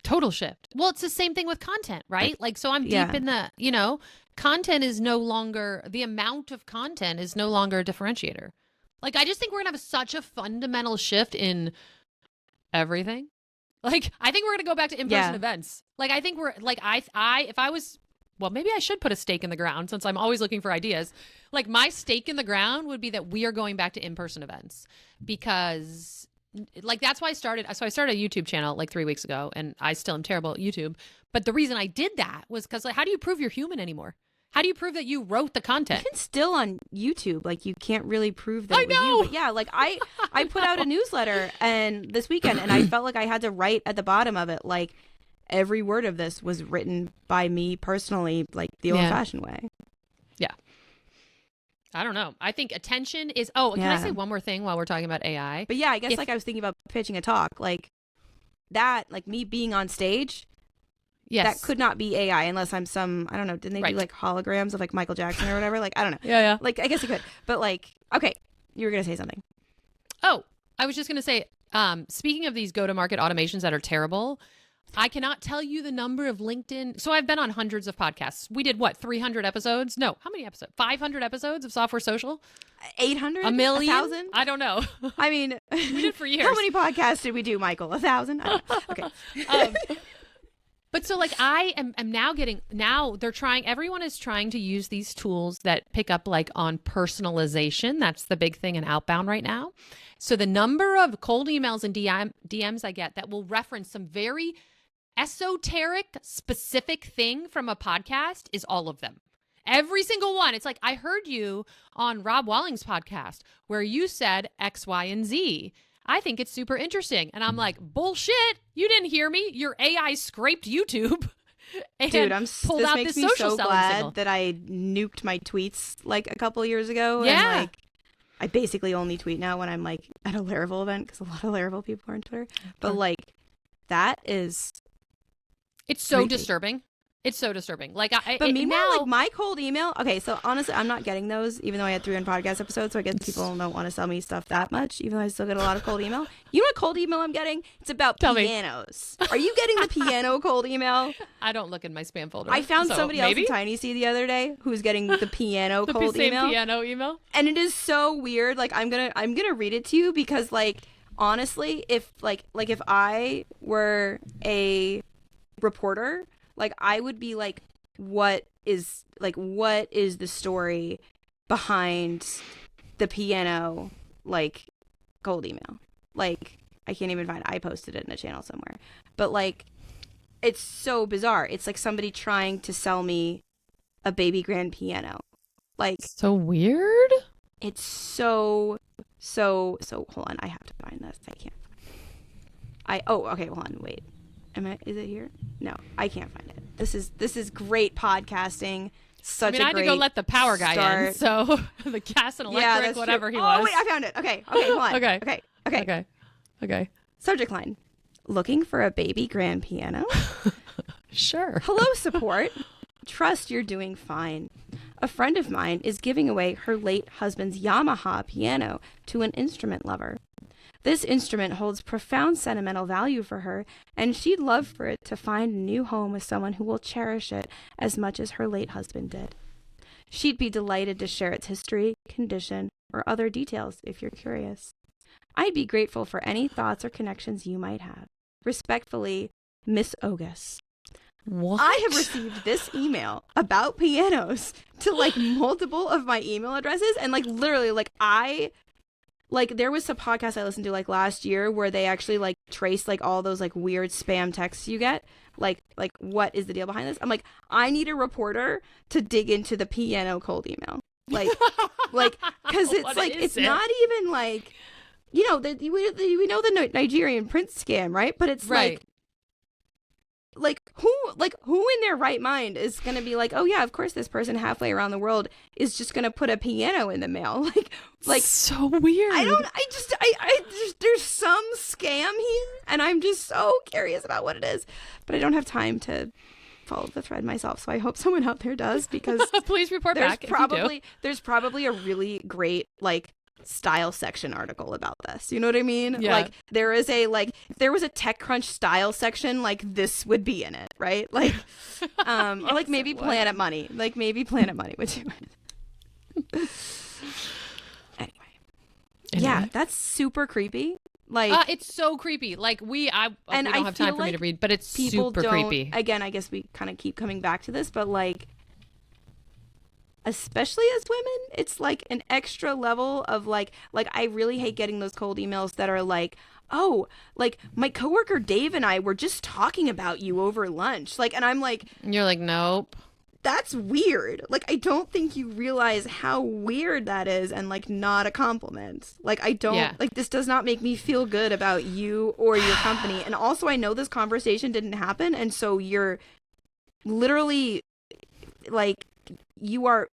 Total shift. Well, it's the same thing with content, right? Like, so I'm deep in the, you know, content is no longer, the amount of content is no longer a differentiator. Like, I just think we're going to have such a fundamental shift in everything. Like, I think we're going to go back to in-person events. Like, I think we're, like, if I was, well, maybe I should put a stake in the ground since I'm always looking for ideas. Like, my stake in the ground would be that we are going back to in-person events, because like that's why I started a YouTube channel like 3 weeks ago, and I still am terrible at YouTube. But the reason I did that was because like, how do you prove you're human anymore? How do you prove that you wrote the content? You can still on YouTube, like you can't really prove that it was you. But yeah, like I put out a newsletter and this weekend, and I felt like I had to write at the bottom of it, like every word of this was written by me personally, like the old-fashioned way. Yeah. I don't know. I think attention is... Oh, can I say one more thing while we're talking about AI? But yeah, I guess like I was thinking about pitching a talk. Like that, like me being on stage, that could not be AI unless I'm I don't know, didn't they do like holograms of like Michael Jackson or whatever? Like, I don't know. Yeah. Like, I guess it could. But like, okay, you were going to say something. Oh, I was just going to say, speaking of these go-to-market automations that are terrible... I cannot tell you the number of LinkedIn. So I've been on hundreds of podcasts. We did what, 300 episodes? No, how many episodes? 500 episodes of Software Social? 800? A million? 1,000? I don't know. I mean, we did for years. How many podcasts did we do, Michael? 1,000? Okay. But so like I am now they're trying, everyone is trying to use these tools that pick up like on personalization. That's the big thing in outbound right now. So the number of cold emails and DMs I get that will reference some very esoteric, specific thing from a podcast is all of them. Every single one. It's like, I heard you on Rob Walling's podcast where you said X, Y, and Z. I think it's super interesting. And I'm like, bullshit. You didn't hear me. Your AI scraped YouTube. And dude, pulled out this social so glad signal. that I nuked my tweets like a couple years ago. Yeah. And like, I basically only tweet now when I'm like at a Laravel event, because a lot of Laravel people are on Twitter. But like, that is... It's so disturbing. It's so disturbing. Like, but meanwhile, like my cold email. Okay, so honestly, I'm not getting those, even though I had 300 podcast episodes. So I guess people don't want to sell me stuff that much, even though I still get a lot of cold email. You know what cold email I'm getting? It's about pianos. Are you getting the piano cold email? I don't look in my spam folder. I found somebody else in Tiny C the other day who's getting the piano cold email. Piano email, and it is so weird. Like I'm gonna read it to you, because like honestly, if like if I were a reporter, like I would be like, what is the story behind the piano like cold email? Like I can't even find it. I posted it in a channel somewhere, but like it's so bizarre. It's like somebody trying to sell me a baby grand piano. Like, so weird. It's so hold on, I have to find this. I can't okay, hold on, wait. Is it here? No, I can't find it. This is great podcasting. I had to go let the power guy in, so the gas and electric, whatever true. he was. Oh wait, I found it. Okay, hold on. Okay. Subject line: looking for a baby grand piano? Sure. Hello, support. Trust you're doing fine. A friend of mine is giving away her late husband's Yamaha piano to an instrument lover. This instrument holds profound sentimental value for her, and she'd love for it to find a new home with someone who will cherish it as much as her late husband did. She'd be delighted to share its history, condition, or other details if you're curious. I'd be grateful for any thoughts or connections you might have. Respectfully, Miss Ogus. What? I have received this email about pianos to multiple of my email addresses, and literally there was a podcast I listened to last year where they actually trace all those weird spam texts you get. What is the deal behind this? I'm I need a reporter to dig into the piano cold email. Because it's not even we know the Nigerian prince scam, right? But it's right. Who in their right mind is gonna be oh yeah, of course this person halfway around the world is just gonna put a piano in the mail. So weird. There's some scam here, and I'm just so curious about what it is, but I don't have time to follow the thread myself, so I hope someone out there does, because please report back there's probably a really great style section article about this. You know what I mean? Yeah. There is a if there was a TechCrunch style section, this would be in it, right? Yes, or maybe Planet Money. Maybe Planet Money would do it. Anyway. Yeah, that's super creepy. It's so creepy. We don't have time for me to read, but it's super creepy. Again, I guess we kind of keep coming back to this, but especially as women, it's an extra level of I really hate getting those cold emails that are oh, my coworker Dave and I were just talking about you over lunch. And I'm you're nope. That's weird. I don't think you realize how weird that is, and not a compliment. I don't this does not make me feel good about you or your company. And also, I know this conversation didn't happen, and so you're literally you are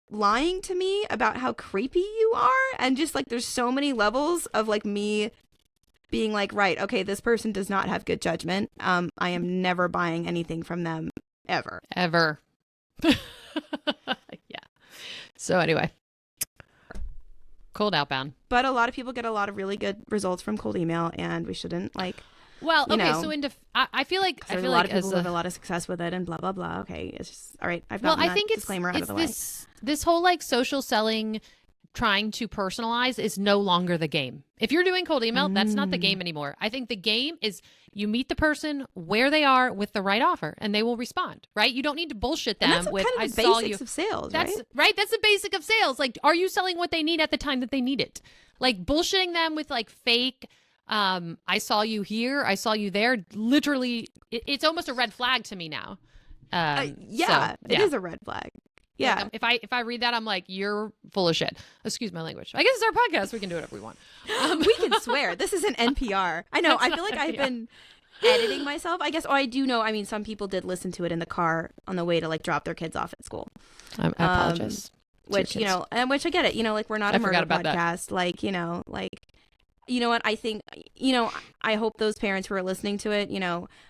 lying to me about how creepy you are, and just there's so many levels of me being right, okay, this person does not have good judgment. I am never buying anything from them ever. Yeah. So anyway, cold outbound. But a lot of people get a lot of really good results from cold email, and we shouldn't well, okay, so I feel like a lot of people have a lot of success with it, and blah blah blah. Okay, it's just all right. I've gotten that disclaimer out of the way. This whole social selling, trying to personalize, is no longer the game. If you're doing cold email, that's not the game anymore. I think the game is you meet the person where they are with the right offer, and they will respond. Right? You don't need to bullshit them and that's with kind of the basics of sales. That's right. That's the basic of sales. Are you selling what they need at the time that they need it? Bullshitting them with fake. I saw you here, I saw you there. Literally, it's almost a red flag to me now. It is a red flag. Yeah. If I read that, I'm you're full of shit. Excuse my language. I guess it's our podcast. We can do whatever we want. We can swear. This is an NPR. I know. I feel like I've been editing myself. I guess. Oh, I do know. I mean, some people did listen to it in the car on the way to drop their kids off at school. I apologize. Which and which I get it. We're not a murder podcast. You know what? I think, I hope those parents who are listening to it,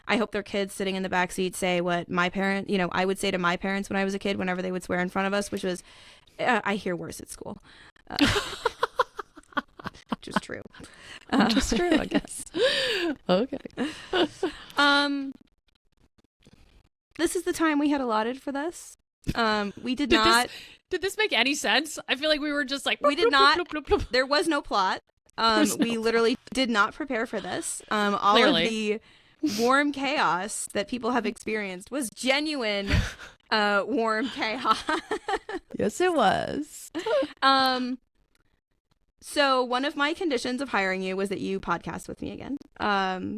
I hope their kids sitting in the backseat say what my parent, I would say to my parents when I was a kid, whenever they would swear in front of us, which was, I hear worse at school. Which is true. Which is true, I guess. Okay. This is the time we had allotted for this. We did not. Did this make any sense? I feel like we were just we did not. There was no plot. We literally did not prepare for this. All Clearly. of the warm chaos that people have experienced was genuine warm chaos. Yes, it was. So one of my conditions of hiring you was that you podcast with me again. Oh,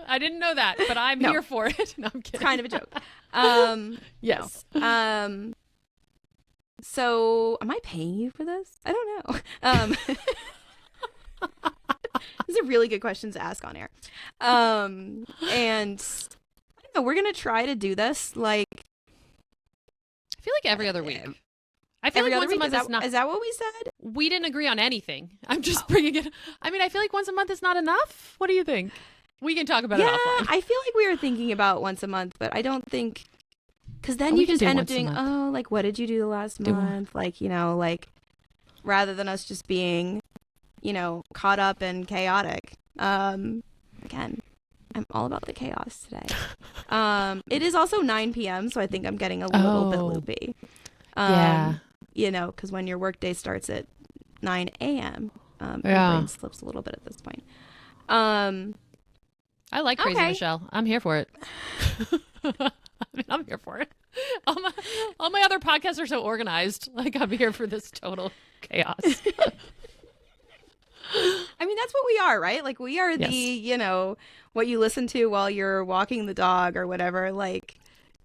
I didn't know that, but I'm here for it. No, I'm kidding. It's kind of a joke. Yes. No. So am I paying you for this? I don't know. These are really good questions to ask on air. And I don't know, we're going to try to do this like, I feel like every other week. I feel every like other once a week. month Is that what we said? We didn't agree on anything. I'm just bringing it. I mean, I feel like once a month is not enough. What do you think? We can talk about it offline. I feel like we were thinking about once a month, but I don't think, because then you just end up doing, like, what did you do the last month? Like, like, rather than us just being, caught up and chaotic. Again, I'm all about the chaos today. It is also 9 p.m., so I think I'm getting a little bit loopy. Yeah. Because when your workday starts at 9 a.m., your brain slips a little bit at this point. I like Crazy Michelle. I'm here for it. I'm here for it. All my other podcasts are so organized. Like, I'm here for this total chaos. I mean, that's what we are, right? Like, we are the, what you listen to while you're walking the dog or whatever. Like,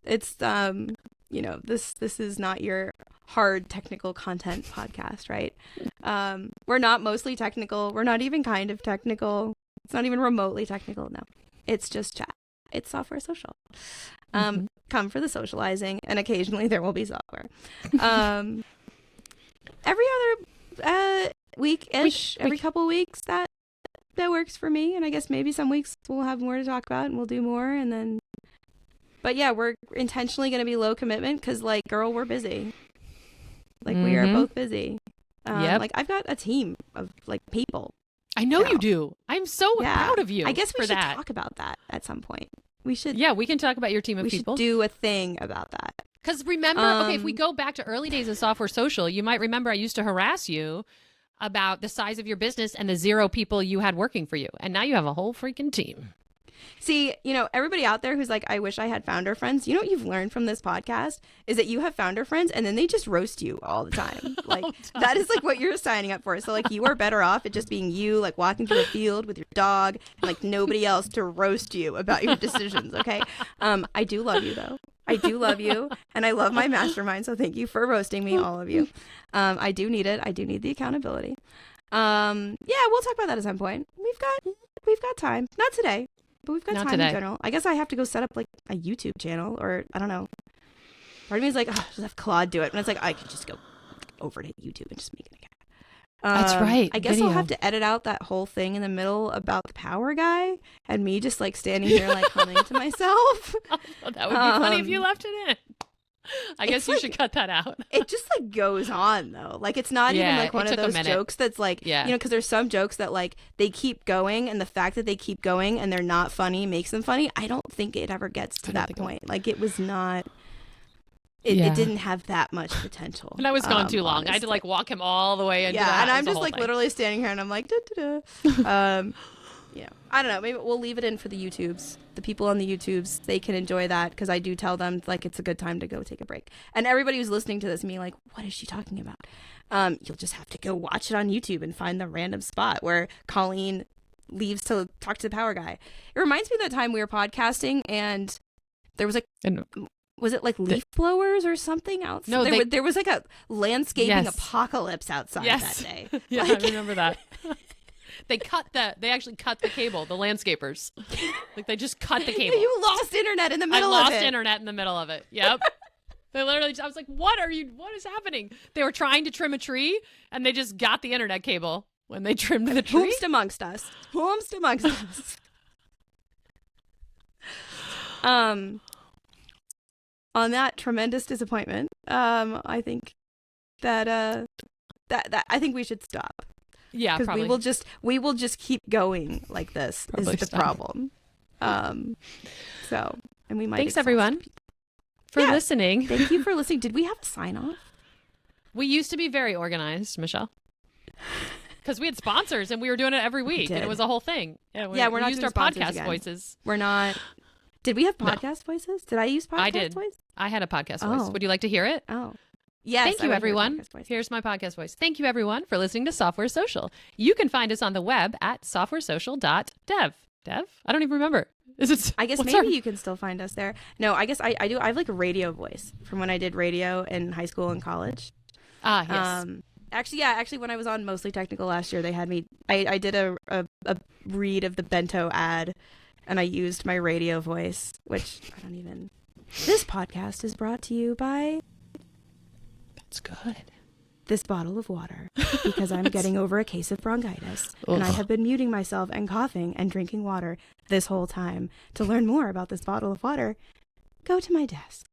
it's, this is not your hard technical content podcast, right? We're not mostly technical. We're not even kind of technical. It's not even remotely technical. No, it's just chat. It's software social. Come for the socializing, and occasionally there will be software. Every other week-ish, every couple weeks, that works for me. And I guess maybe some weeks we'll have more to talk about and we'll do more. And then, but yeah, we're intentionally going to be low commitment because, like, girl, we're busy. Like, we are both busy. Like, I've got a team of, like, people. I know you do. I'm so proud of you. I guess we should talk about that at some point. We should. Yeah, we can talk about your team of people. We should do a thing about that. Because remember, if we go back to early days of Software Social, you might remember I used to harass you about the size of your business and the 0 people you had working for you. And now you have a whole freaking team. See, everybody out there who's like, I wish I had founder friends. You know what you've learned from this podcast is that you have founder friends and then they just roast you all the time. Like, that is like what you're signing up for. So, like, you are better off at just being you, like walking through a field with your dog and, like, nobody else to roast you about your decisions. Okay. I do love you, though. I do love you, and I love my mastermind. So thank you for roasting me, all of you. I do need it. I do need the accountability. Yeah, we'll talk about that at some point. We've got time. Not today. But we've got time in general. I guess I have to go set up, like, a YouTube channel, or I don't know. Part of me is like, just have Claude do it. And it's like, I could just go over to YouTube and just make it again. That's right. I guess I'll have to edit out that whole thing in the middle about the power guy and me just, like, standing here, like, humming to myself. Oh, that would be funny if you left it in. I guess you should cut that out. It just, like, goes on, though. Like, it's not even, like, one of those jokes that's, like, because there's some jokes that, like, they keep going, and the fact that they keep going and they're not funny makes them funny. I don't think it ever gets to that point. Like, it was not... It didn't have that much potential. And I was gone too long. Honestly. I had to, like, walk him all the way into the house. And I'm just, like, literally standing here, and I'm like, da-da-da. I don't know. Maybe we'll leave it in for the YouTubes. The people on the YouTubes, they can enjoy that because I do tell them, like, it's a good time to go take a break. And everybody who's listening to this, me, like, what is she talking about? You'll just have to go watch it on YouTube and find the random spot where Colleen leaves to talk to the power guy. It reminds me of that time we were podcasting and there was, like, was it like leaf blowers or something outside? No, there was like a landscaping apocalypse outside that day. Yeah, like, I remember that. They actually cut the cable, the landscapers. Like, they just cut the cable. You lost internet in the middle of it. I lost internet in the middle of it. Yep. They literally, I was like, what is happening? They were trying to trim a tree and they just got the internet cable when they trimmed the tree. Whomst amongst us. On that tremendous disappointment, I think that I think we should stop. Yeah, because we will just keep going like this. Probably is the problem. And we might. Thanks everyone for listening. Thank you for listening. Did we have a sign off? We used to be very organized, Michelle, because we had sponsors and we were doing it every week, and it was a whole thing. Yeah, we're not used our podcast voices. We're not. Did we have podcast voices? Did I use podcast voice? I had a podcast voice. Would you like to hear it? Oh. Yes. Thank you, everyone. Here's my podcast voice. Thank you, everyone, for listening to Software Social. You can find us on the web at softwaresocial.dev. Dev? I don't even remember. Is it? I guess maybe you can still find us there. No, I guess I do. I have like a radio voice from when I did radio in high school and college. Yes. Actually, when I was on Mostly Technical last year, they had me. I did a read of the bento ad, and I used my radio voice, which I don't even. This podcast is brought to you by. That's good. This bottle of water, because I'm getting over a case of bronchitis, and I have been muting myself and coughing and drinking water this whole time. To learn more about this bottle of water, go to my desk.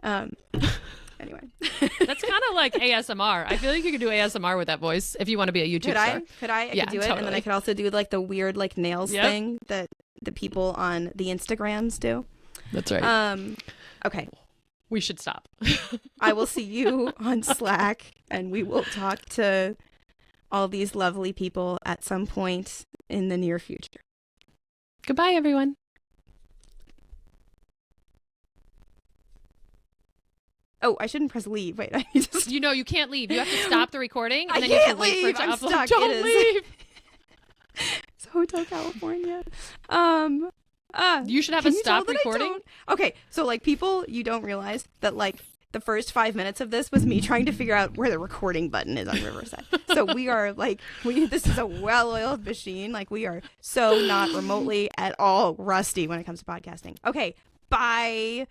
Anyway. That's kind of like ASMR. I feel like you could do ASMR with that voice if you want to be a YouTube star. Could I? I could do it, totally. And then I could also do like the weird like nails thing that the people on the Instagrams do. That's right. Okay. We should stop. I will see you on Slack, and we will talk to all these lovely people at some point in the near future. Goodbye, everyone. Oh, I shouldn't press leave. Wait, I just... You know, you can't leave. You have to stop the recording, and then you have to wait for it to I'm upload. Stuck. Don't leave. It's Hotel California. You should have a stop recording. Okay, so like people, you don't realize that like the first 5 minutes of this was me trying to figure out where the recording button is on Riverside. So we are like, this is a well-oiled machine. Like we are so not remotely at all rusty when it comes to podcasting. Okay, bye.